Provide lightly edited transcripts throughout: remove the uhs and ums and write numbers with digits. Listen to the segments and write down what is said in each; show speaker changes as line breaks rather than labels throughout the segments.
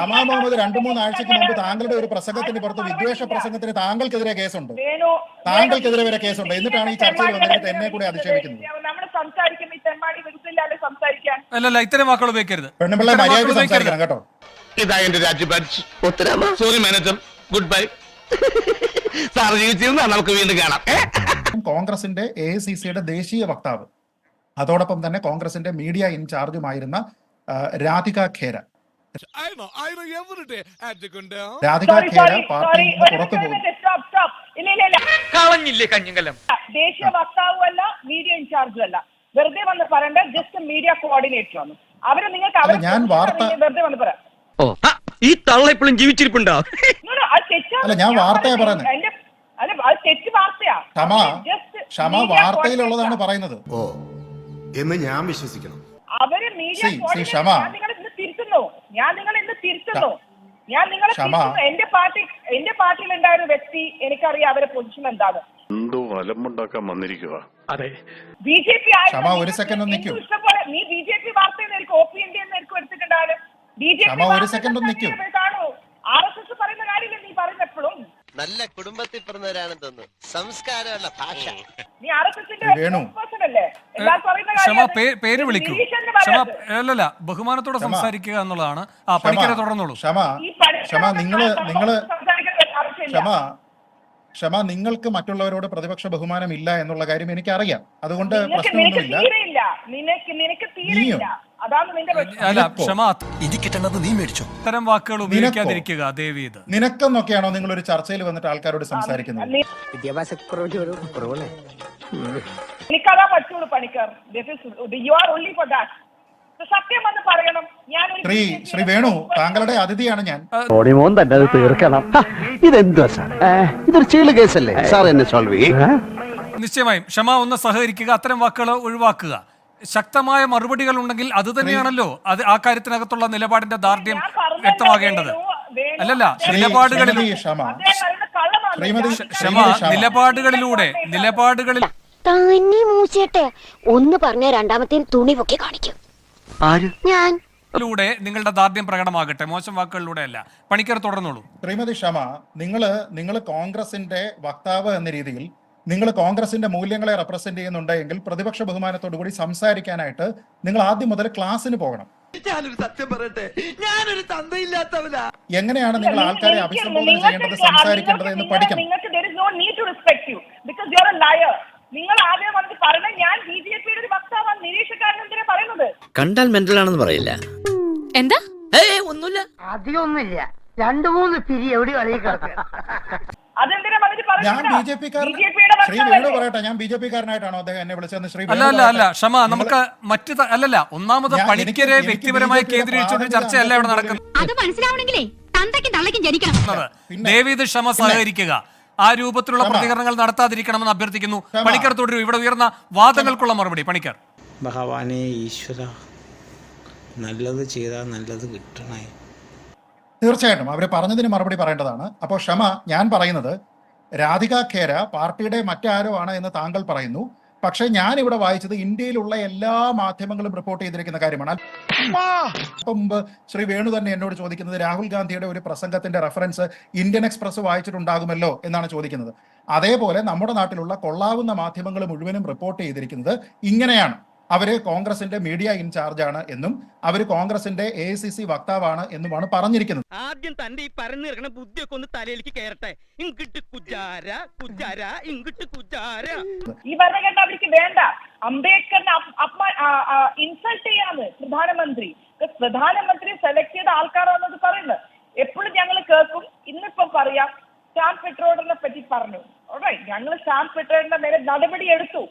ഷമാ മുഹമ്മദ് 2-3 ആഴ്ചയ്ക്ക് മുമ്പ് താങ്കളുടെ ഒരു പ്രസംഗത്തിന് പുറത്ത് വിദ്വേഷ പ്രസംഗത്തിന് താങ്കൾക്കെതിരെ കേസുണ്ട്, താങ്കൾക്കെതിരെ വരെ കേസുണ്ട്. എന്നിട്ടാണ് ഈ ചർച്ചയിൽ വന്നിട്ട് എന്നെ കൂടെ അധിക്ഷേപിക്കുന്നത്.
അല്ലല്ല, ഇത്തരം വാക്കുകൾ ഉപയോഗിക്കരുത്.
പെണ്ണുപിള്ള മര്യാദ സംസാരിക്കണം കേട്ടോ.
ഇതാ എന്റെ രാജ്യപാൽ. Sorry manager, goodbye. Sir ജീവിച്ചിരുന്നാ നമുക്ക് വീണ്ടും കാണാം.
കോൺഗ്രസിന്റെ AICCയുടെ ദേശീയ വക്താവ്, അതോടൊപ്പം തന്നെ കോൺഗ്രസിന്റെ മീഡിയ ഇൻചാർജുമായിരുന്ന രാധിക ഖേര. രാധിക ഖേര പാർട്ടിയിൽ നിന്ന് പുറത്തു പോകും.
ദേശീയ വക്താവും അല്ല, മീഡിയ ഇൻചാർജും അല്ല. വെറുതെ വന്ന് പറയണ്ട, ജസ്റ്റ് മീഡിയ കോർഡിനേറ്റർ ആണ് അവര്. നിങ്ങൾക്ക്
ഞാൻ വാർത്ത
വെറുതെ വന്ന് പറയാം.
ഈ തള്ള ഇപ്പോഴും ജീവിച്ചിരിപ്പുണ്ടോ?
അല്ല, ഞാൻ വാർത്തയാ പറയുന്നത്. ക്ഷമ വാർത്തയിലുള്ളതാണ് പറയുന്നത്.
ഓ എന്ന് ഞാൻ വിശ്വസിക്കണം.
അവര് മീഡിയ ഞാൻ നിങ്ങളെ ഇന്ന് തിരുത്തുന്നു. എന്റെ പാർട്ടിയിൽ ഉണ്ടായ ഒരു വ്യക്തി, എനിക്കറിയാം അവരുടെ പൊസിഷൻ എന്താണ്.
എന്തോ അലമ്പുണ്ടാക്കാൻ വന്നിരിക്കുക.
അതെ,
BJP
ഒരു സെക്കൻഡ് ഒന്ന് നിൽക്കൂ.
നീ BJP വാർത്തയെന്നായിരിക്കും, OPND എന്നായിരിക്കും എടുത്തിട്ടുണ്ടാവും. BJP
ഒരു സെക്കൻഡ് ഒന്ന് നിൽക്കൂ.
കാണൂ, RSS പറയുന്ന കാര്യമില്ല നീ പറയുന്നപ്പോഴും.
നല്ല കുടുംബത്തിൽ പിറന്നവരാണെന്ന് തോന്നുന്നു, സംസ്കാരമുള്ള ഭാഷ.
നീ RSSന്റെ അല്ലേ?
ക്ഷമ, പേര് വിളിക്കൂ. ക്ഷമ, അല്ലല്ല, ബഹുമാനത്തോടെ സംസാരിക്കുക എന്നുള്ളതാണ്. പണിക്കരെ തുടർന്നോളൂ.
ക്ഷമ, നിങ്ങൾക്ക് മറ്റുള്ളവരോട് പ്രതിപക്ഷ ബഹുമാനം ഇല്ല എന്നുള്ള കാര്യം എനിക്കറിയാം. അതുകൊണ്ട് പ്രശ്നമൊന്നുമില്ല.
അല്ല, ക്ഷമ, ഇത്തരം വാക്കുകൾ ഉപയോഗിക്കാതിരിക്കുക ദയവീത്.
നിനക്കെന്നൊക്കെയാണോ നിങ്ങൾ ഒരു ചർച്ചയിൽ വന്നിട്ട് ആൾക്കാരോട് സംസാരിക്കുന്നത്?
എനിക്കതാ പറ്റുള്ളൂ Panicker. You are only for that. സത്യം എന്ന് പറയണം.
ശ്രീ വേണു, താങ്കളുടെ അതിഥിയാണ് ഞാൻ.
മോൻ തന്നെ അത് തീർക്കണം. ഇതെന്താ സാർ, ഇതൊരു ചീള് കേസല്ലേ സാർ, എന്നെ സോൾവ് ചെയ്യും.
നിശ്ചയമായും ക്ഷമ, ഒന്ന് സഹകരിക്കുക, അത്തരം വാക്കുകൾ ഒഴിവാക്കുക. ശക്തമായ മറുപടികൾ ഉണ്ടെങ്കിൽ അത് തന്നെയാണല്ലോ അത് ആ കാര്യത്തിനകത്തുള്ള നിലപാടിന്റെ ദാർഢ്യം വ്യക്തമാകേണ്ടത്. അല്ലല്ല, നിലപാടുകളിൽ
തന്നെ മൂച്ചേട്ടെ ഒന്ന് പറഞ്ഞ രണ്ടാമത്തെ തുണി പൊക്കി കാണിക്കും. ഞാൻ
നിങ്ങളുടെ ദാർഢ്യം പ്രകടമാകട്ടെ, മോശം വാക്കുകളിലൂടെ അല്ല. പണിക്കർ തുടർന്നോളൂ.
ശ്രീമതി ക്ഷമ, നിങ്ങൾ കോൺഗ്രസിന്റെ വക്താവ് എന്ന രീതിയിൽ നിങ്ങൾ കോൺഗ്രസിന്റെ മൂല്യങ്ങളെ റെപ്രസെന്റ് ചെയ്യുന്നുണ്ടെങ്കിൽ പ്രതിപക്ഷ ബഹുമാനത്തോടു കൂടി സംസാരിക്കാനായിട്ട് നിങ്ങൾ ആദ്യം മുതൽ ക്ലാസ്സിന് പോകണം.
ഞാനൊരു സത്യം പറയട്ടെ, ഞാനൊരു തന്തയില്ലാത്തവന.
എങ്ങനെയാണ് നിങ്ങൾ ആൾക്കാരെ അഭിസംബോധന ചെയ്യേണ്ടത്, സംസാരിക്കേണ്ടത് എന്ന് പഠിക്കണം.
നിങ്ങൾ ആദ്യം വന്നിട്ട് പറഞ്ഞ ഞാൻ BJPയുടെ ഒരു വക്താവാണ്, നിരീക്ഷക്കാരൻ എന്തിനാ പറയുന്നത്?
കണ്ടാൽ മെന്റൽ ആണെന്ന് പറയില്ല.
എന്താ?
ഒന്നുമില്ല,
അധികമൊന്നുമില്ല. 2-3 പിരി എവിടെ
അതെന്തിനാ വന്നിട്ട് പറഞ്ഞത്?
ഞാൻ BJPക്കാരൻ. ശ്രീ വേണു പറയട്ടെ, ഞാൻ BJPക്കാരനായിട്ടാണോ അദ്ദേഹം എന്നെ വിളിച്ചതെന്ന് ശ്രീ
അല്ല ക്ഷമ, നമുക്ക് മറ്റ് അല്ലല്ല, ഒന്നാമത് പണിക്കരെ വ്യക്തിപരമായി കേന്ദ്രീകരിച്ചൊരു ചർച്ചയല്ല ഇവിടെ നടക്കുന്നത്.
അത് മനസ്സിലാവണമെങ്കിലേ തന്തയ്ക്കും തള്ളയ്ക്കും ജനിക്കണം.
ദേവീത് ക്ഷമ സഹകരിക്കുക, ആ രൂപത്തിലുള്ള പ്രതികരണങ്ങൾ നടത്താതിരിക്കണമെന്ന് അഭ്യർത്ഥിക്കുന്നു. പണിക്കർ തുടരൂ. ഇവിടെ ഉയർന്ന വാദങ്ങൾക്കുള്ള മറുപടി പണിക്കർ.
ഭഗവാനെ ഈശ്വര, നല്ലത് ചെയ്താൽ നല്ലത് കിട്ടണേ.
തീർച്ചയായിട്ടും അവർ പറഞ്ഞതിന് മറുപടി പറയേണ്ടതാണ്. അപ്പോൾ ക്ഷമ, ഞാൻ പറയുന്നത് രാധിക ഖേര പാർട്ടിയുടെ മറ്റാരോ ആണ് എന്ന് താങ്കൾ പറയുന്നു. പക്ഷെ ഞാൻ ഇവിടെ വായിച്ചത് ഇന്ത്യയിലുള്ള എല്ലാ മാധ്യമങ്ങളും റിപ്പോർട്ട് ചെയ്തിരിക്കുന്ന കാര്യമാണ്. മുമ്പ് ശ്രീ വേണു തന്നെ എന്നോട് ചോദിക്കുന്നത് രാഹുൽ ഗാന്ധിയുടെ ഒരു പ്രസംഗത്തിന്റെ റെഫറൻസ് ഇന്ത്യൻ എക്സ്പ്രസ് വായിച്ചിട്ടുണ്ടാകുമല്ലോ എന്നാണ് ചോദിക്കുന്നത്. അതേപോലെ നമ്മുടെ നാട്ടിലുള്ള കൊള്ളാവുന്ന മാധ്യമങ്ങൾ മുഴുവനും റിപ്പോർട്ട് ചെയ്തിരിക്കുന്നത് ഇങ്ങനെയാണ്. അവര് കോൺഗ്രസിന്റെ മീഡിയ ഇൻചാർജാണ് എന്നും അവര് കോൺഗ്രസിന്റെ AICC വക്താവാണ് എന്നുമാണ് പറഞ്ഞിരിക്കുന്നത്.
ആദ്യം തന്റെ ഈ പരന്നിറങ്ങണ ബുദ്ധിയൊക്കെ ഒന്ന് തലയിലേക്ക് കയറട്ടെ. ഇങ്ങോട്ട് കുജാര കുജാര, ഇങ്ങോട്ട് കുജാര.
ഈ ഭരണഘടന അവർക്ക് വേണ്ട. അംബേദ്കറിനെ ഇൻസൾട്ട് ചെയ്യാന്ന് പ്രധാനമന്ത്രി സെലക്ട് ചെയ്ത ആൾക്കാരാണെന്നത് പറയുന്നത് എപ്പോഴും ഞങ്ങൾ കേൾക്കും. ഇന്നിപ്പം പറയാം, സാം പിട്രോഡറിനെ പറ്റി പറഞ്ഞു. ഞങ്ങൾ സാം പിട്രോഡറിന്റെ നേരെ നടപടി എടുത്തു.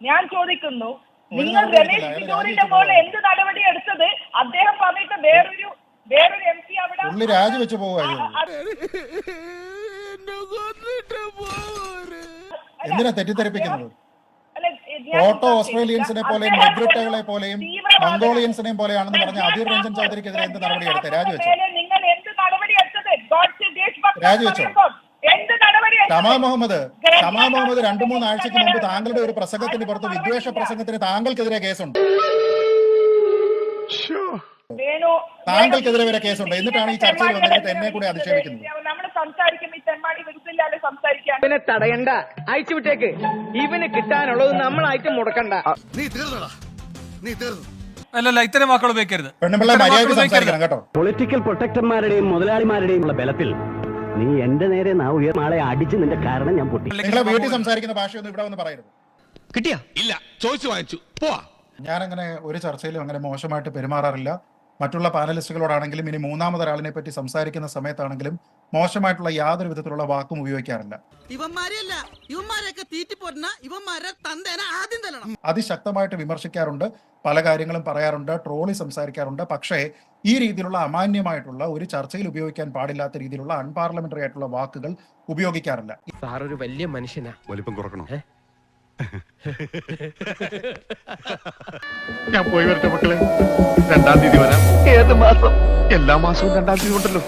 ഞാൻ ചോദിക്കുന്നു, നിങ്ങൾ രമേശ് പിന്നൂരിന്റെ പോലെ എന്ത് നടപടി എടുത്തത്? അദ്ദേഹം പറഞ്ഞിട്ട് വേറൊരു MP അവിടെ
രാജിവെച്ച് പോവുകയാണ്. എന്തിനാ തെറ്റിദ്ധരിപ്പിക്കുന്നത്? ഓട്ടോ ഓസ്ട്രേലിയൻസിനെ പോലെയും നെഗ്രിറ്റകളെ പോലെയും മംഗോളിയൻസിനെയും പോലെയാണെന്ന് പറഞ്ഞ അധീർ രഞ്ജൻ ചൗധരിക്കെതിരെ എന്ത് നടപടി എടുത്തത്? രാജിവെച്ചോ? ഷമാ മുഹമ്മദ് 2-3 ആഴ്ചയ്ക്ക് മുമ്പ് താങ്കളുടെ ഒരു പ്രസംഗത്തിന് പുറത്ത് വിദ്വേഷ പ്രസംഗത്തിന് താങ്കൾക്കെതിരെ കേസുണ്ട്.
വേണു
താങ്കൾക്കെതിരെ വരെ കേസുണ്ട്. എന്നിട്ടാണ് ഈ ചർച്ചയിൽ വന്നിട്ട് എന്നെ കൂടി അധിക്ഷേപിക്കുന്നത്.
നമ്മൾ സംസാരിക്കുമ്പോൾ ഈ തെമ്മാടി വിരുദ്ധില്ലാതെ സംസാരിക്കാൻ
ഇവനെ തടയണ്ട, അയച്ചു വിട്ടേക്ക്. ഇവന് കിട്ടാനുള്ളത് നമ്മളായിട്ട് മുടക്കണ്ട.
നീ തീർന്നടാ, നീ തീർന്നു.
അല്ലല്ല, ഇത്തരം വാക്കുകൾ ഉപയോഗിക്കരുത്.
പെണ്ണുമ്പിള്ള
ഇത്തരം
മര്യാദയ്ക്ക്
വാക്കുകൾ ഉപയോഗിക്കരുത്.
സംസാരിക്കണം കേട്ടോ.
പൊളിറ്റിക്കൽ പ്രൊട്ടക്ടർമാരുടെയും മുതലാളിമാരുടെയും ഉള്ള ബലത്തിൽ നീ എന്റെ നേരെ നാളെ അടിച്ച് നിന്റെ കാരണം ഞാൻ പൊട്ടി.
നിങ്ങളെ വീട്ടിൽ സംസാരിക്കുന്ന ഭാഷയൊന്നും ഇവിടെ വന്ന് പറയരുത്.
കിട്ടിയാ ഇല്ല, ചോദിച്ചു വാങ്ങിച്ചു പോവാ.
ഞാനങ്ങനെ ഒരു ചർച്ചയിലും അങ്ങനെ മോശമായിട്ട് പെരുമാറാറില്ല. മറ്റുള്ള പാനലിസ്റ്റുകളോടാണെങ്കിലും ഇനി മൂന്നാമതൊരാളിനെ പറ്റി സംസാരിക്കുന്ന സമയത്താണെങ്കിലും മോശമായിട്ടുള്ള യാതൊരു വിധത്തിലുള്ള വാക്കും ഉപയോഗിക്കാറില്ല.
ഇവന്മാരെയല്ല, ഇവന്മാരെയൊക്കെ തീറ്റിപ്പോരുന്ന ഇവന്മാരെ തന്തേനെ ആദ്യം തരണം.
അതിശക്തമായിട്ട് വിമർശിക്കാറുണ്ട്, പല കാര്യങ്ങളും പറയാറുണ്ട്, ട്രോളി സംസാരിക്കാറുണ്ട്. പക്ഷേ ഈ രീതിയിലുള്ള അമാന്യമായിട്ടുള്ള ഒരു ചർച്ചയിൽ ഉപയോഗിക്കാൻ പാടില്ലാത്ത രീതിയിലുള്ള അൺപാർലമെന്ററി ആയിട്ടുള്ള വാക്കുകൾ ഉപയോഗിക്കാറില്ല.
സാറൊരു വലിയ മനുഷ്യനാ.
വലിപ്പം കുറക്കണം.
ഞാൻ പോയി വരട്ടെ മക്കളെ. 2-ാം തീയതി വരാം. ഏത് മാസം? എല്ലാ മാസവും 2-ാം തീയതി ഉണ്ടല്ലോ.